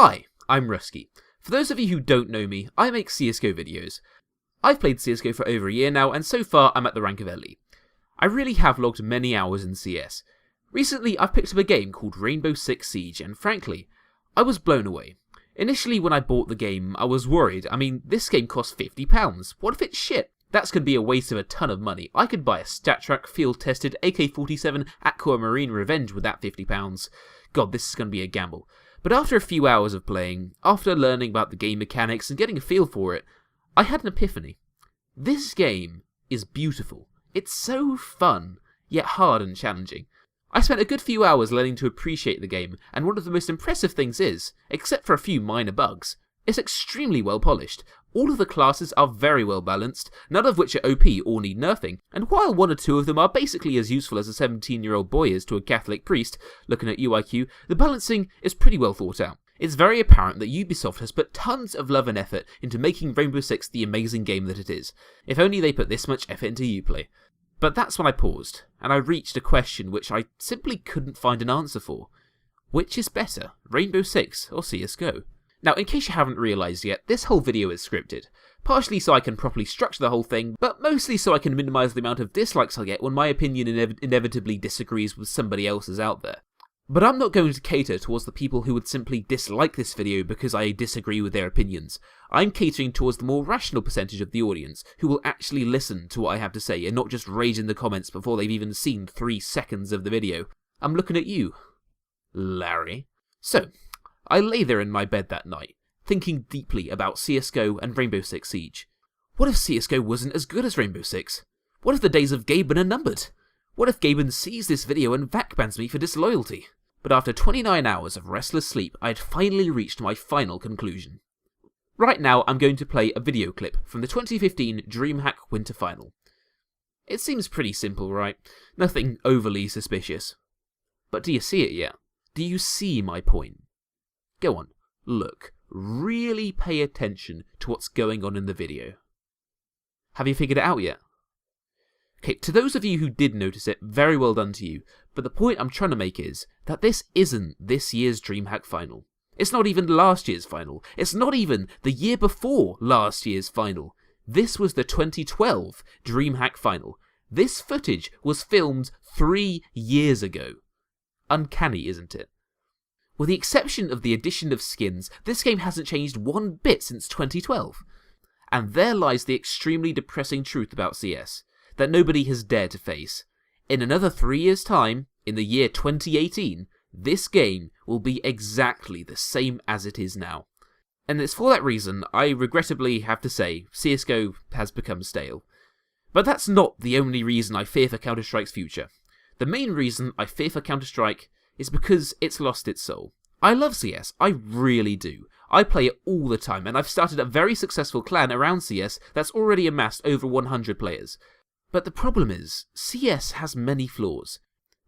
Hi, I'm Rusky. For those of you who don't know me, I make CSGO videos. I've played CSGO for over a year now, and so far I'm at the rank of Elite. I really have logged many hours in CS. Recently I've picked up a game called Rainbow Six Siege, and frankly, I was blown away. Initially when I bought the game, I was worried. I mean, this game costs £50. What if it's shit? That's going to be a waste of a ton of money. I could buy a StatTrak field-tested AK-47 Aquamarine Revenge with that £50. God, this is going to be a gamble. But after a few hours of playing, after learning about the game mechanics and getting a feel for it, I had an epiphany. This game is beautiful. It's so fun, yet hard and challenging. I spent a good few hours learning to appreciate the game, and one of the most impressive things is, except for a few minor bugs, it's extremely well polished. All of the classes are very well balanced, none of which are OP or need nerfing, and while one or two of them are basically as useful as a 17-year-old boy is to a Catholic priest, looking at UIQ, the balancing is pretty well thought out. It's very apparent that Ubisoft has put tons of love and effort into making Rainbow Six the amazing game that it is. If only they put this much effort into Uplay. But that's when I paused, and I reached a question which I simply couldn't find an answer for. Which is better, Rainbow Six or CSGO? Now, in case you haven't realised yet, this whole video is scripted. Partially so I can properly structure the whole thing, but mostly so I can minimise the amount of dislikes I get when my opinion inevitably disagrees with somebody else's out there. But I'm not going to cater towards the people who would simply dislike this video because I disagree with their opinions. I'm catering towards the more rational percentage of the audience who will actually listen to what I have to say and not just rage in the comments before they've even seen 3 seconds of the video. I'm looking at you, Larry. So, I lay there in my bed that night, thinking deeply about CSGO and Rainbow Six Siege. What if CSGO wasn't as good as Rainbow Six? What if the days of Gaben are numbered? What if Gaben sees this video and VAC bans me for disloyalty? But after 29 hours of restless sleep, I had finally reached my final conclusion. Right now, I'm going to play a video clip from the 2015 DreamHack Winter Final. It seems pretty simple, right? Nothing overly suspicious. But do you see it yet? Do you see my point? Go on, look, really pay attention to what's going on in the video. Have you figured it out yet? Okay, to those of you who did notice it, very well done to you, but the point I'm trying to make is that this isn't this year's DreamHack final. It's not even last year's final. It's not even the year before last year's final. This was the 2012 DreamHack final. This footage was filmed 3 years ago. Uncanny, isn't it? With the exception of the addition of skins, this game hasn't changed one bit since 2012. And there lies the extremely depressing truth about CS, that nobody has dared to face. In another 3 years' time, in the year 2018, this game will be exactly the same as it is now. And it's for that reason I regrettably have to say CSGO has become stale. But that's not the only reason I fear for Counterstrike's future. The main reason I fear for Counterstrike is because it's lost its soul. I love CS, I really do. I play it all the time, and I've started a very successful clan around CS that's already amassed over 100 players. But the problem is, CS has many flaws.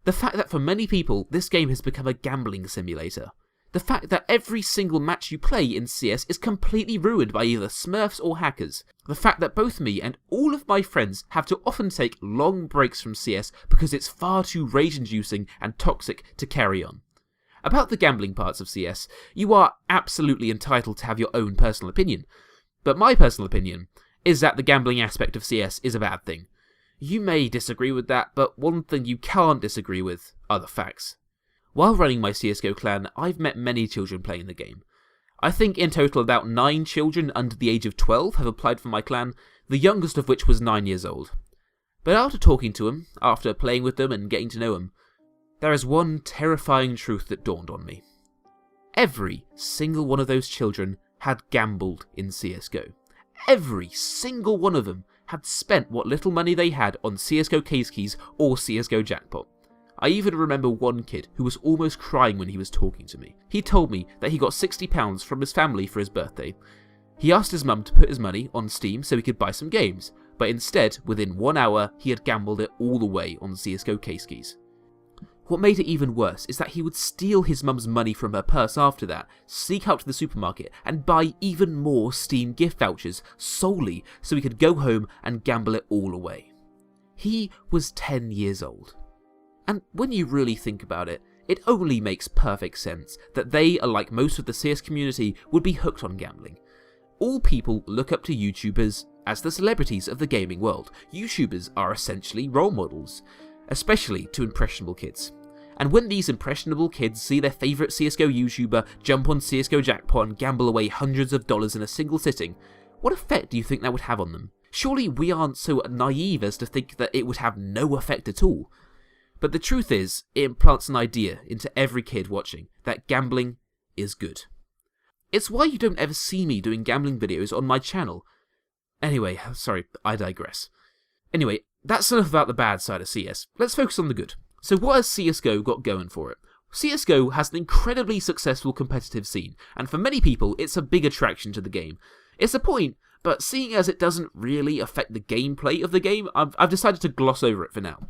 The fact that for many people, this game has become a gambling simulator. The fact that every single match you play in CS is completely ruined by either smurfs or hackers. The fact that both me and all of my friends have to often take long breaks from CS because it's far too rage-inducing and toxic to carry on. About the gambling parts of CS, you are absolutely entitled to have your own personal opinion. But my personal opinion is that the gambling aspect of CS is a bad thing. You may disagree with that, but one thing you can't disagree with are the facts. While running my CSGO clan, I've met many children playing the game. I think in total about 9 children under the age of 12 have applied for my clan, the youngest of which was 9 years old. But after talking to them, after playing with them and getting to know them, there is one terrifying truth that dawned on me. Every single one of those children had gambled in CSGO. Every single one of them had spent what little money they had on CSGO case keys or CSGO jackpot. I even remember one kid who was almost crying when he was talking to me. He told me that he got £60 from his family for his birthday. He asked his mum to put his money on Steam so he could buy some games, but instead, within 1 hour, he had gambled it all the way on CSGO case keys. What made it even worse is that he would steal his mum's money from her purse after that, sneak out to the supermarket and buy even more Steam gift vouchers solely so he could go home and gamble it all away. He was 10 years old. And when you really think about it, It only makes perfect sense that they, like most of the CS community, would be hooked on gambling. All people look up to YouTubers as the celebrities of the gaming world. YouTubers are essentially role models, especially to impressionable kids. And when these impressionable kids see their favourite CSGO YouTuber jump on CSGO Jackpot and gamble away hundreds of dollars in a single sitting, what effect do you think that would have on them? Surely we aren't so naive as to think that it would have no effect at all. But the truth is, it implants an idea into every kid watching that gambling is good. It's why you don't ever see me doing gambling videos on my channel. Anyway, sorry, I digress. Anyway, that's enough about the bad side of CS. Let's focus on the good. So what has CSGO got going for it? CSGO has an incredibly successful competitive scene, and for many people it's a big attraction to the game. It's a point, but seeing as it doesn't really affect the gameplay of the game, I've decided to gloss over it for now.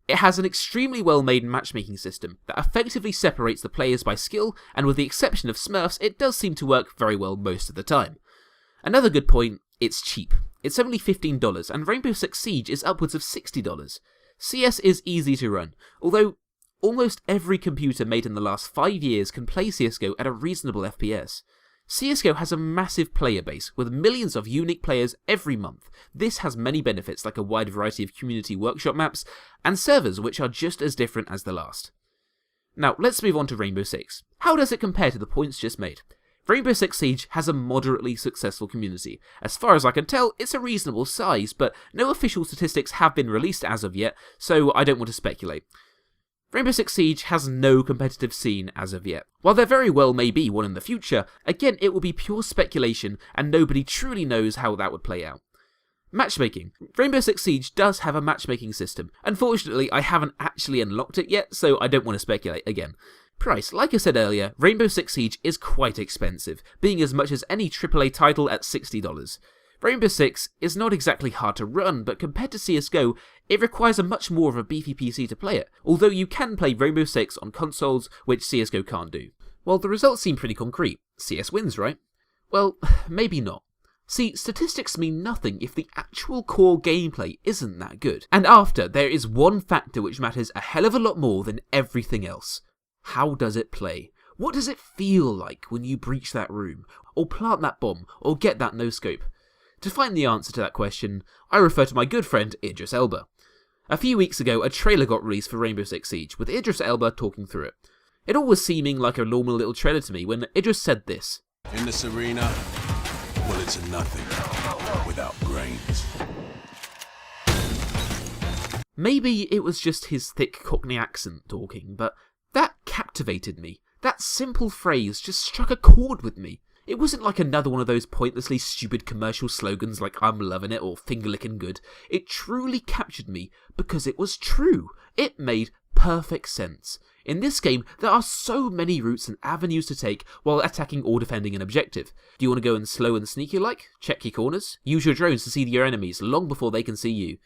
It has an extremely well-made matchmaking system that effectively separates the players by skill, and with the exception of Smurfs, it does seem to work very well most of the time. Another good point, it's cheap. It's only $15, and Rainbow Six Siege is upwards of $60. CS is easy to run, although almost every computer made in the last 5 years can play CSGO at a reasonable FPS. CSGO has a massive player base, with millions of unique players every month. This has many benefits like a wide variety of community workshop maps, and servers which are just as different as the last. Now, let's move on to Rainbow Six. How does it compare to the points just made? Rainbow Six Siege has a moderately successful community. As far as I can tell, it's a reasonable size, but no official statistics have been released as of yet, so I don't want to speculate. Rainbow Six Siege has no competitive scene as of yet. While there very well may be one in the future, again it will be pure speculation and nobody truly knows how that would play out. Matchmaking. Rainbow Six Siege does have a matchmaking system. Unfortunately, I haven't actually unlocked it yet, so I don't want to speculate again. Price. Like I said earlier, Rainbow Six Siege is quite expensive, being as much as any AAA title at $60. Rainbow Six is not exactly hard to run, but compared to CSGO, it requires a much more of a beefy PC to play it, although you can play Rainbow Six on consoles, which CSGO can't do. Well, the results seem pretty concrete. CS wins, right? Well, maybe not. See, statistics mean nothing if the actual core gameplay isn't that good. And after, there is one factor which matters a hell of a lot more than everything else. How does it play? What does it feel like when you breach that room, or plant that bomb, or get that no-scope? To find the answer to that question, I refer to my good friend Idris Elba. A few weeks ago, a trailer got released for Rainbow Six Siege, with Idris Elba talking through it. It all was seeming like a normal little trailer to me when Idris said this. In this arena, well, it's a nothing without brains. Maybe it was just his thick Cockney accent talking, but that captivated me. That simple phrase just struck a chord with me. It wasn't like another one of those pointlessly stupid commercial slogans like I'm loving it or finger licking good. It truly captured me because it was true. It made perfect sense. In this game, there are so many routes and avenues to take while attacking or defending an objective. Do you want to go in slow and sneaky like? Check your corners. Use your drones to see your enemies long before they can see you.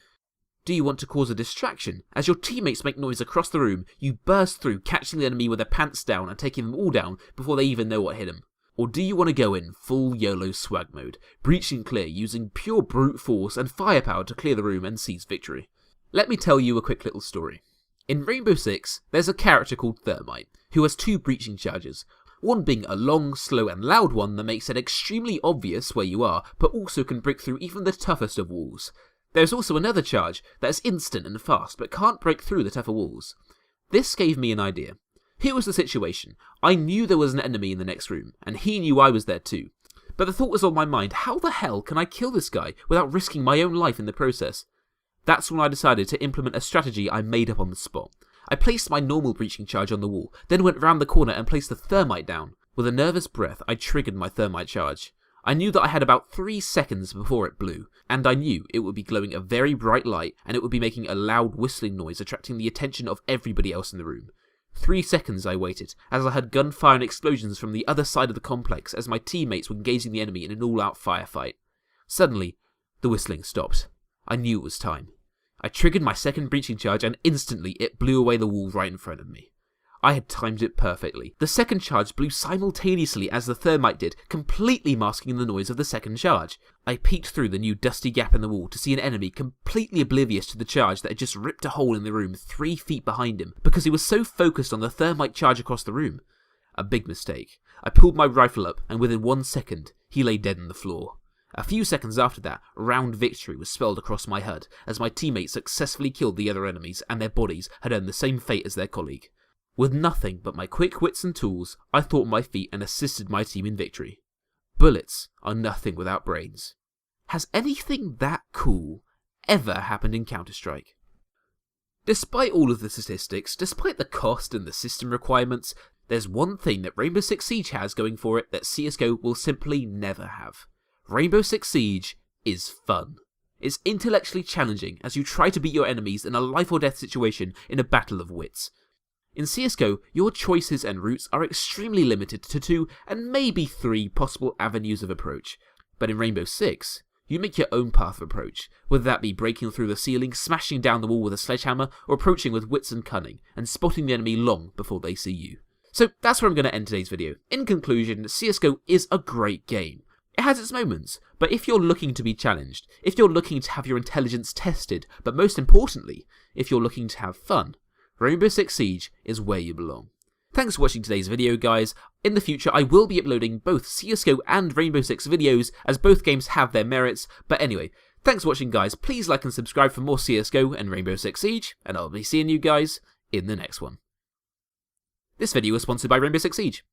Do you want to cause a distraction? As your teammates make noise across the room, you burst through, catching the enemy with their pants down and taking them all down before they even know what hit them. Or do you want to go in full YOLO swag mode, breach and clear using pure brute force and firepower to clear the room and seize victory? Let me tell you a quick little story. In Rainbow Six, there's a character called Thermite, who has two breaching charges, one being a long, slow and loud one that makes it extremely obvious where you are, but also can break through even the toughest of walls. There's also another charge that is instant and fast, but can't break through the tougher walls. This gave me an idea. Here was the situation. I knew there was an enemy in the next room, and he knew I was there too. But the thought was on my mind, how the hell can I kill this guy without risking my own life in the process? That's when I decided to implement a strategy I made up on the spot. I placed my normal breaching charge on the wall, then went round the corner and placed the thermite down. With a nervous breath, I triggered my thermite charge. I knew that I had about 3 seconds before it blew, and I knew it would be glowing a very bright light and it would be making a loud whistling noise attracting the attention of everybody else in the room. 3 seconds I waited, as I heard gunfire and explosions from the other side of the complex as my teammates were engaging the enemy in an all-out firefight. Suddenly, the whistling stopped. I knew it was time. I triggered my second breaching charge and instantly it blew away the wall right in front of me. I had timed it perfectly. The second charge blew simultaneously as the thermite did, completely masking the noise of the second charge. I peeked through the new dusty gap in the wall to see an enemy completely oblivious to the charge that had just ripped a hole in the room 3 feet behind him because he was so focused on the thermite charge across the room. A big mistake. I pulled my rifle up and within 1 second, he lay dead on the floor. A few seconds after that, round victory was spelled across my HUD as my teammates successfully killed the other enemies and their bodies had earned the same fate as their colleague. With nothing but my quick wits and tools, I thought on my feet and assisted my team in victory. Bullets are nothing without brains. Has anything that cool ever happened in Counterstrike? Despite all of the statistics, despite the cost and the system requirements, there's one thing that Rainbow Six Siege has going for it that CSGO will simply never have. Rainbow Six Siege is fun. It's intellectually challenging as you try to beat your enemies in a life or death situation in a battle of wits. In CSGO, your choices and routes are extremely limited to 2 and maybe 3 possible avenues of approach. But in Rainbow Six, you make your own path of approach, whether that be breaking through the ceiling, smashing down the wall with a sledgehammer, or approaching with wits and cunning, and spotting the enemy long before they see you. So that's where I'm going to end today's video. In conclusion, CSGO is a great game. It has its moments, but if you're looking to be challenged, if you're looking to have your intelligence tested, but most importantly, if you're looking to have fun, Rainbow Six Siege is where you belong. Thanks for watching today's video, guys. In the future, I will be uploading both CSGO and Rainbow Six videos, as both games have their merits. But anyway, thanks for watching, guys. Please like and subscribe for more CSGO and Rainbow Six Siege, and I'll be seeing you guys in the next one. This video was sponsored by Rainbow Six Siege.